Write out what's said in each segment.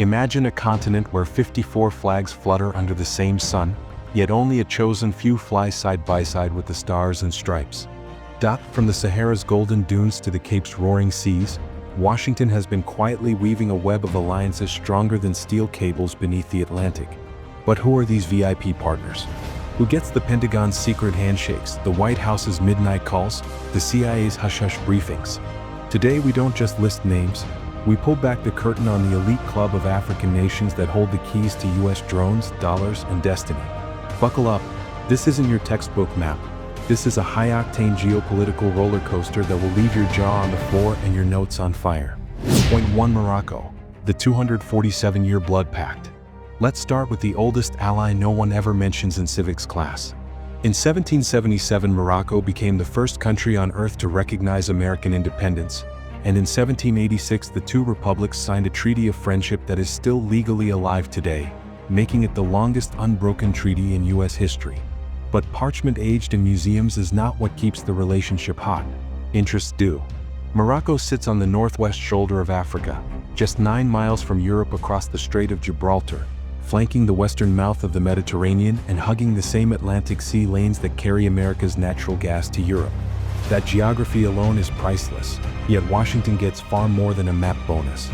Imagine a continent where 54 flags flutter under the same sun, yet only a chosen few fly side by side with the stars and stripes. From the Sahara's golden dunes to the Cape's roaring seas, Washington has been quietly weaving a web of alliances stronger than steel cables beneath the Atlantic. But who are these VIP partners? Who gets the Pentagon's secret handshakes, the White House's midnight calls, the CIA's hush-hush briefings? Today we don't just list names, we pull back the curtain on the elite club of African nations that hold the keys to US drones, dollars, and destiny. Buckle up, this isn't your textbook map. This is a high-octane geopolitical roller coaster that will leave your jaw on the floor and your notes on fire. Point 1. Morocco, the 247-year blood pact. Let's start with the oldest ally no one ever mentions in civics class. In 1777, Morocco became the first country on earth to recognize American independence, and in 1786 the two republics signed a treaty of friendship that is still legally alive today, making it the longest unbroken treaty in US history. But parchment aged in museums is not what keeps the relationship hot. Interests do. Morocco sits on the northwest shoulder of Africa, just 9 miles from Europe across the Strait of Gibraltar, flanking the western mouth of the Mediterranean and hugging the same Atlantic Sea lanes that carry America's natural gas to Europe. That geography alone is priceless, yet Washington gets far more than a map bonus.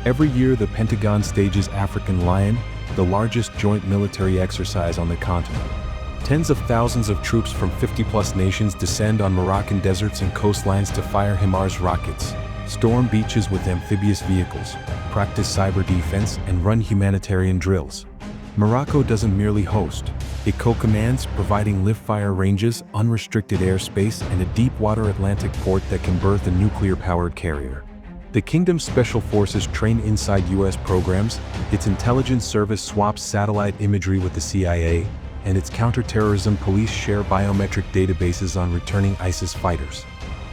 Every year the Pentagon stages African Lion, the largest joint military exercise on the continent. Tens of thousands of troops from 50-plus nations descend on Moroccan deserts and coastlines to fire HIMARS rockets, storm beaches with amphibious vehicles, practice cyber defense, and run humanitarian drills. Morocco doesn't merely host, it co-commands, providing live-fire ranges, unrestricted airspace, and a deep-water Atlantic port that can berth a nuclear-powered carrier. The kingdom's special forces train inside US programs, its intelligence service swaps satellite imagery with the CIA, and its counterterrorism police share biometric databases on returning ISIS fighters.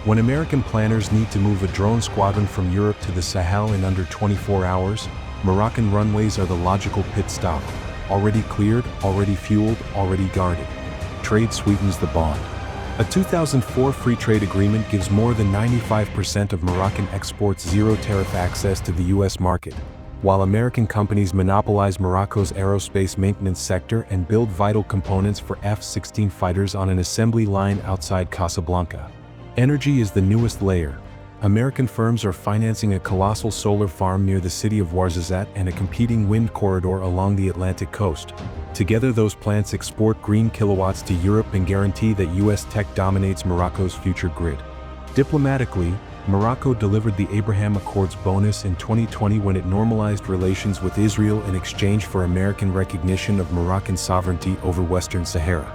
When American planners need to move a drone squadron from Europe to the Sahel in under 24 hours, Moroccan runways are the logical pit stop. Already cleared, already fueled, already guarded. Trade sweetens the bond. A 2004 free trade agreement gives more than 95% of Moroccan exports zero tariff access to the US market, while American companies monopolize Morocco's aerospace maintenance sector and build vital components for F-16 fighters on an assembly line outside Casablanca. Energy is the newest layer. American firms are financing a colossal solar farm near the city of Ouarzazate and a competing wind corridor along the Atlantic coast. Together those plants export green kilowatts to Europe and guarantee that US tech dominates Morocco's future grid. Diplomatically, Morocco delivered the Abraham Accords bonus in 2020 when it normalized relations with Israel in exchange for American recognition of Moroccan sovereignty over Western Sahara.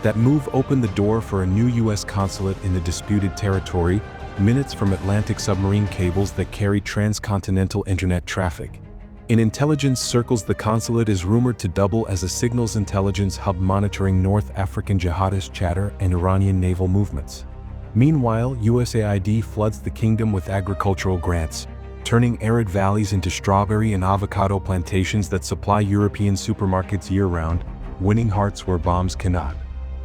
That move opened the door for a new US consulate in the disputed territory, minutes from Atlantic submarine cables that carry transcontinental internet traffic. In intelligence circles, the consulate is rumored to double as a signals intelligence hub monitoring North African jihadist chatter and Iranian naval movements. Meanwhile, USAID floods the kingdom with agricultural grants, turning arid valleys into strawberry and avocado plantations that supply European supermarkets year-round, winning hearts where bombs cannot.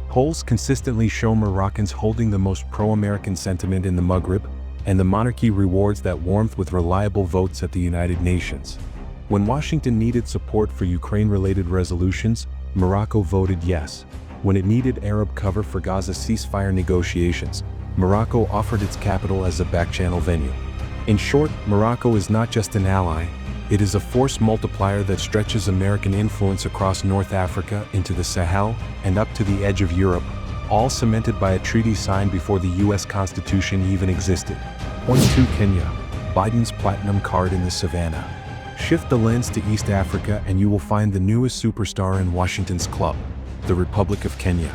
Polls consistently show Moroccans holding the most pro-American sentiment in the Maghreb, and the monarchy rewards that warmth with reliable votes at the United Nations. When Washington needed support for Ukraine-related resolutions, Morocco voted yes. When it needed Arab cover for Gaza ceasefire negotiations, Morocco offered its capital as a back-channel venue. In short, Morocco is not just an ally, it is a force multiplier that stretches American influence across North Africa into the Sahel and up to the edge of Europe, all cemented by a treaty signed before the US Constitution even existed. Point 2. Kenya, Biden's platinum card in the savannah. Shift the lens to East Africa and you will find the newest superstar in Washington's club, the Republic of Kenya.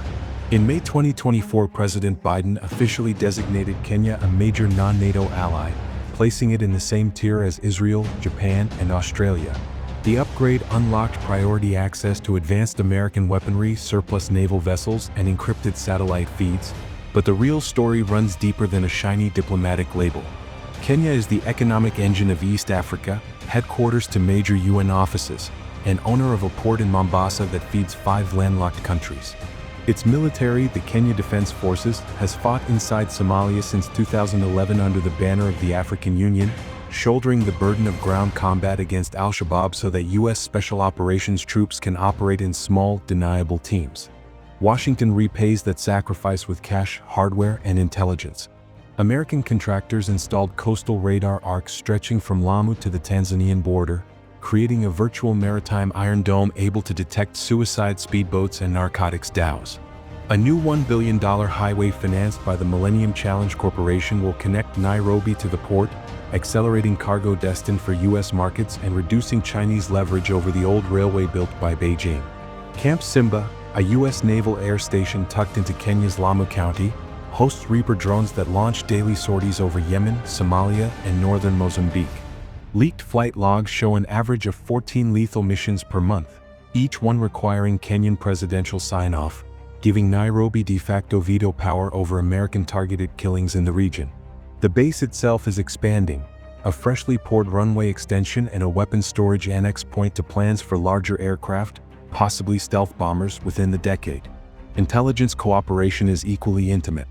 In May 2024, President Biden officially designated Kenya a major non-NATO ally, placing it in the same tier as Israel, Japan, and Australia. The upgrade unlocked priority access to advanced American weaponry, surplus naval vessels, and encrypted satellite feeds, but the real story runs deeper than a shiny diplomatic label. Kenya is the economic engine of East Africa, headquarters to major UN offices, and owner of a port in Mombasa that feeds 5 landlocked countries. Its military, the Kenya Defense Forces, has fought inside Somalia since 2011 under the banner of the African Union, shouldering the burden of ground combat against Al-Shabaab so that U.S. Special Operations troops can operate in small, deniable teams. Washington repays that sacrifice with cash, hardware, and intelligence. American contractors installed coastal radar arcs stretching from Lamu to the Tanzanian border, creating a virtual maritime iron dome able to detect suicide speedboats and narcotics dhows. A new $1 billion highway financed by the Millennium Challenge Corporation will connect Nairobi to the port, accelerating cargo destined for U.S. markets and reducing Chinese leverage over the old railway built by Beijing. Camp Simba, a U.S. naval air station tucked into Kenya's Lamu County, hosts Reaper drones that launch daily sorties over Yemen, Somalia, and northern Mozambique. Leaked flight logs show an average of 14 lethal missions per month, each one requiring Kenyan presidential sign-off, giving Nairobi de facto veto power over American targeted killings in the region. The base itself is expanding. A freshly poured runway extension and a weapons storage annex point to plans for larger aircraft, possibly stealth bombers, within the decade. Intelligence cooperation is equally intimate.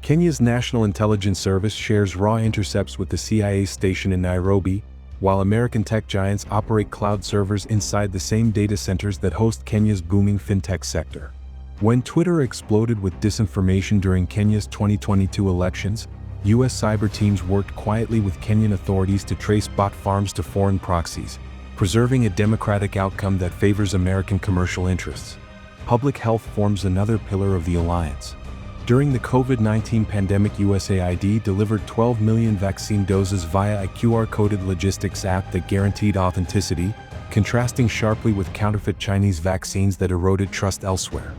Kenya's National Intelligence Service shares raw intercepts with the CIA station in Nairobi, while American tech giants operate cloud servers inside the same data centers that host Kenya's booming fintech sector. When Twitter exploded with disinformation during Kenya's 2022 elections, U.S. cyber teams worked quietly with Kenyan authorities to trace bot farms to foreign proxies, preserving a democratic outcome that favors American commercial interests. Public health forms another pillar of the alliance. During the COVID-19 pandemic, USAID delivered 12 million vaccine doses via a QR-coded logistics app that guaranteed authenticity, contrasting sharply with counterfeit Chinese vaccines that eroded trust elsewhere.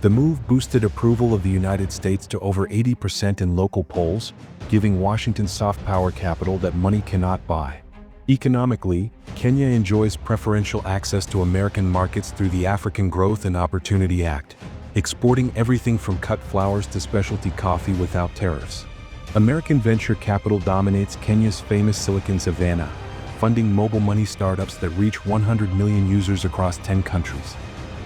The move boosted approval of the United States to over 80% in local polls, giving Washington soft power capital that money cannot buy. Economically, Kenya enjoys preferential access to American markets through the African Growth and Opportunity Act, exporting everything from cut flowers to specialty coffee without tariffs. American venture capital dominates Kenya's famous Silicon Savannah, funding mobile money startups that reach 100 million users across 10 countries.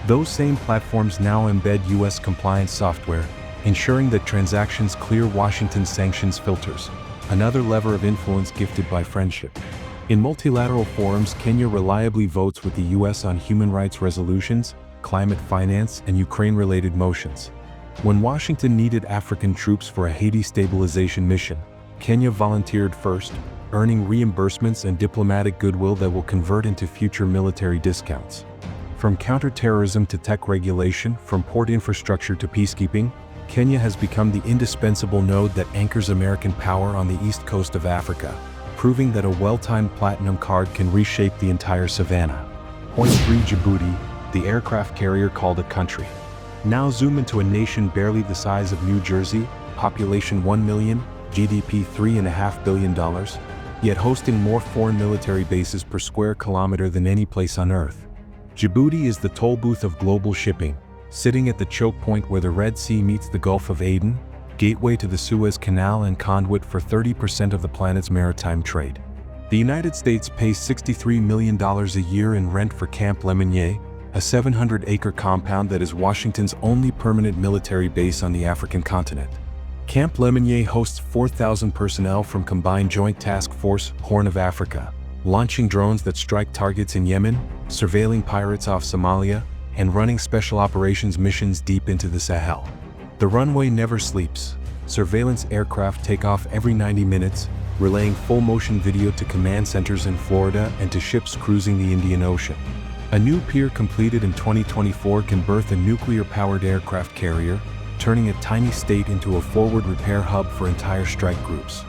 Those same platforms now embed U.S. compliance software, ensuring that transactions clear Washington's sanctions filters, another lever of influence gifted by friendship. In multilateral forums, Kenya reliably votes with the U.S. on human rights resolutions, climate finance, and Ukraine-related motions. When Washington needed African troops for a Haiti stabilization mission, Kenya volunteered first, earning reimbursements and diplomatic goodwill that will convert into future military discounts. From counterterrorism to tech regulation, from port infrastructure to peacekeeping, Kenya has become the indispensable node that anchors American power on the east coast of Africa, proving that a well-timed platinum card can reshape the entire savannah. Point 3. Djibouti, the aircraft carrier called a country. Now zoom into a nation barely the size of New Jersey, population 1 million, GDP $3.5 billion, yet hosting more foreign military bases per square kilometer than any place on Earth. Djibouti is the toll booth of global shipping, sitting at the choke point where the Red Sea meets the Gulf of Aden, gateway to the Suez Canal and conduit for 30% of the planet's maritime trade. The United States pays $63 million a year in rent for Camp Lemonnier, a 700-acre compound that is Washington's only permanent military base on the African continent. Camp Lemonnier hosts 4,000 personnel from Combined Joint Task Force, Horn of Africa, launching drones that strike targets in Yemen, surveilling pirates off Somalia, and running special operations missions deep into the Sahel. The runway never sleeps. Surveillance aircraft take off every 90 minutes, relaying full-motion video to command centers in Florida and to ships cruising the Indian Ocean. A new pier completed in 2024 can birth a nuclear-powered aircraft carrier, turning a tiny state into a forward repair hub for entire strike groups.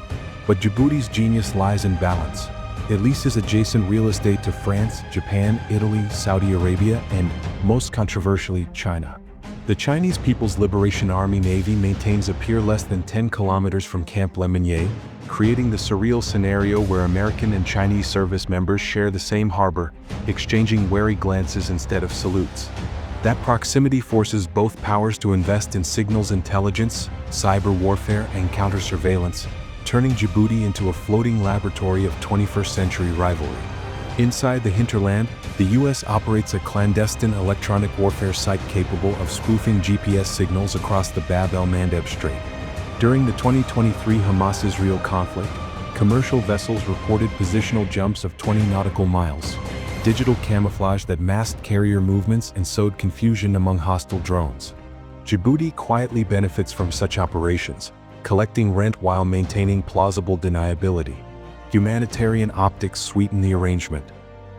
But Djibouti's genius lies in balance. It leases adjacent real estate to France, Japan, Italy, Saudi Arabia, and, most controversially, China. The Chinese People's Liberation Army Navy maintains a pier less than 10 kilometers from Camp Lemonnier, creating the surreal scenario where American and Chinese service members share the same harbor, exchanging wary glances instead of salutes. That proximity forces both powers to invest in signals intelligence, cyber warfare, and counter-surveillance, turning Djibouti into a floating laboratory of 21st-century rivalry. Inside the hinterland, the U.S. operates a clandestine electronic warfare site capable of spoofing GPS signals across the Bab el-Mandeb Strait. During the 2023 Hamas-Israel conflict, Commercial vessels reported positional jumps of 20 nautical miles. Digital camouflage that masked carrier movements and sowed confusion among hostile drones. Djibouti quietly benefits from such operations, collecting rent while maintaining plausible deniability. Humanitarian optics sweeten the arrangement.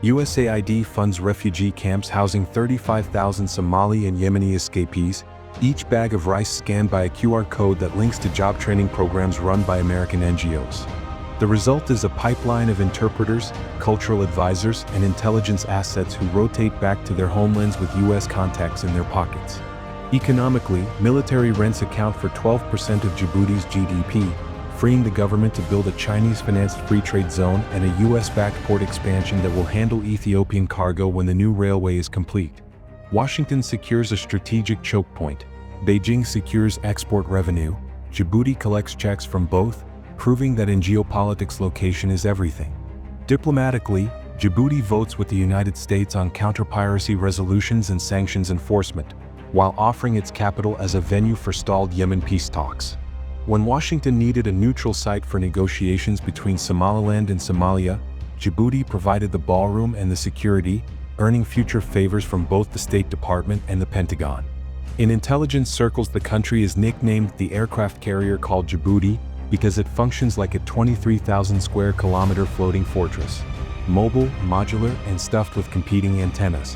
USAID funds refugee camps housing 35,000 Somali and Yemeni escapees, each bag of rice scanned by a QR code that links to job training programs run by American NGOs. The result is a pipeline of interpreters, cultural advisors, and intelligence assets who rotate back to their homelands with U.S. contacts in their pockets. Economically, military rents account for 12% of Djibouti's GDP, freeing the government to build a Chinese-financed free trade zone and a U.S.-backed port expansion that will handle Ethiopian cargo when the new railway is complete. Washington secures a strategic choke point. Beijing secures export revenue. Djibouti collects checks from both, proving that in geopolitics location is everything. Diplomatically, Djibouti votes with the United States on counter-piracy resolutions and sanctions enforcement, while offering its capital as a venue for stalled Yemen peace talks. When Washington needed a neutral site for negotiations between Somaliland and Somalia, Djibouti provided the ballroom and the security, earning future favors from both the State Department and the Pentagon. In intelligence circles, the country is nicknamed the aircraft carrier called Djibouti because it functions like a 23,000 square kilometer floating fortress, mobile, modular, and stuffed with competing antennas.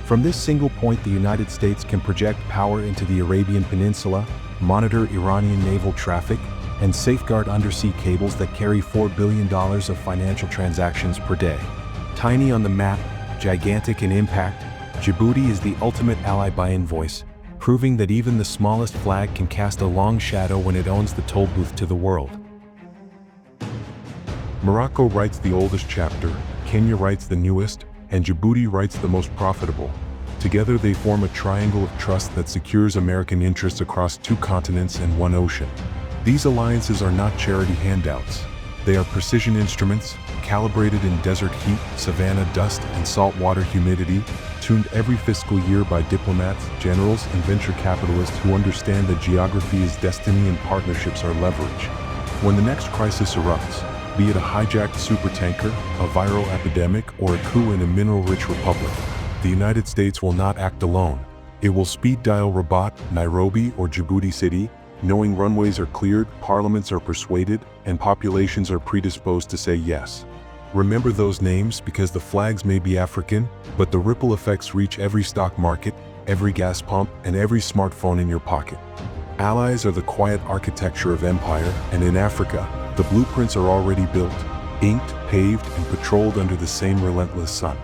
From this single point, the United States can project power into the Arabian Peninsula, monitor Iranian naval traffic, and safeguard undersea cables that carry $4 billion of financial transactions per day. Tiny on the map, gigantic in impact, Djibouti is the ultimate ally by invoice, proving that even the smallest flag can cast a long shadow when it owns the toll booth to the world. Morocco writes the oldest chapter, Kenya writes the newest, and Djibouti writes the most profitable. Together they form a triangle of trust that secures American interests across 2 continents and 1 ocean. These alliances are not charity handouts. They are precision instruments, calibrated in desert heat, savanna dust, and saltwater humidity, tuned every fiscal year by diplomats, generals, and venture capitalists who understand that geography is destiny and partnerships are leverage. When the next crisis erupts, be it a hijacked supertanker, a viral epidemic, or a coup in a mineral-rich republic, the United States will not act alone. It will speed dial Rabat, Nairobi, or Djibouti City, knowing runways are cleared, parliaments are persuaded, and populations are predisposed to say yes. Remember those names because the flags may be African, but the ripple effects reach every stock market, every gas pump, and every smartphone in your pocket. Allies are the quiet architecture of empire, and in Africa, the blueprints are already built, inked, paved, and patrolled under the same relentless sun.